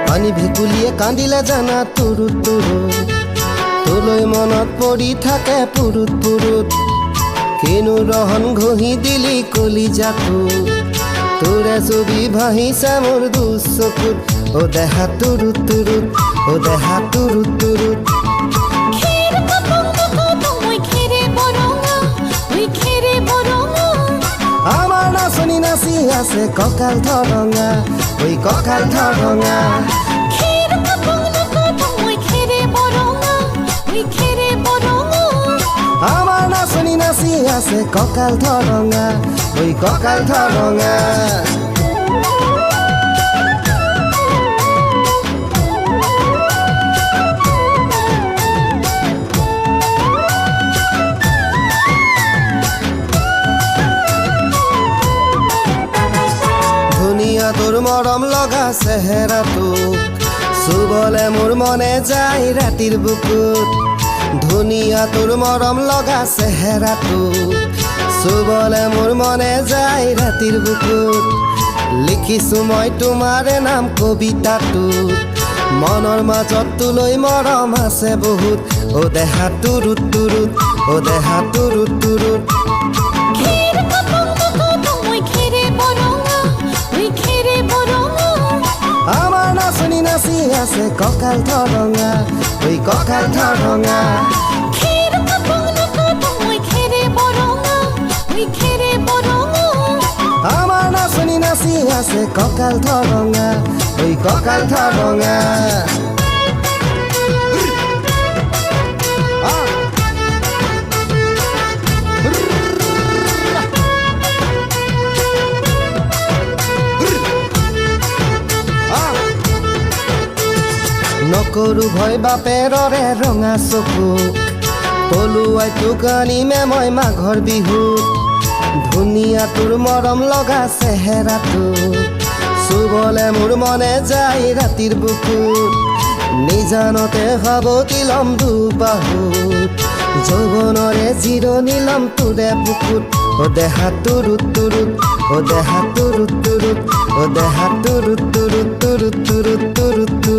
পানী ভেকুলীয়ে কান্দিলে জানা তুৰুত তুৰুত, তোলৈ মনত পৰি থাকে পুৰুত পুৰুত। কিনো ৰহন ঘঁহি দিলি কলিজাটো, তোৰে ছবি ভাহিছে মোৰ দুচকুত। অ দেহা তুৰুত তুৰুত, অ দেহা তুৰুত তুৰুত। আমাৰ নাচনী নাচি আছে কঁকাল ধৰঙা, ঐ কঁকাল ধৰঙা। আমাৰ নাচনী নাচি আছে কঁকাল ধৰঙা, ঐ কঁকাল ধৰঙা। ধুনীয়া তোৰ মৰম লগা চেহেৰাটোক, চুবলে মোৰ মনে যায় ৰাতিৰ বুকুত। ধুনীয়া তোৰ মৰম লগা চেহেৰাটোক, চুবলে মোৰ মনে যায় ৰাতিৰ বুকুত। লিখিছো মই তোমাৰে নাম কবিতাটোত, মনৰ মাজত তোলৈ মৰম আছে বহুত। অ দেহা তুৰুত তুৰুত, অ দেহা তুৰুত তুৰুত। আমাৰ নাচনী নাচি আছে কঁকাল ধৰঙা, ঐ কঁকাল ধৰঙা। আমাৰ নাচনী নাচি আছে কঁকাল ধৰঙা, ঐ কঁকাল ধৰঙা। নকৰো ভয় বাপেৰৰে ৰঙা চকুক, পলুৱাই তোক আনিমে মই মাঘৰ বিহুত। ধুনীয়া তোৰ মৰম লগা চেহেৰাটোক, চুবলে মোৰ মনে যায় ৰাতিৰ বুকুত। নিজানতে সাৱটি ল'ম দুবাহুত, যৌৱনৰে জিৰণি ল'ম তোৰে বুকুত। অ দেহা তুৰুত তুৰুত, অ দেহা তুৰুত তুৰুত, অ দেহা তুৰুত তুৰুত তুৰুত তুৰুত তুৰুত তুৰুত।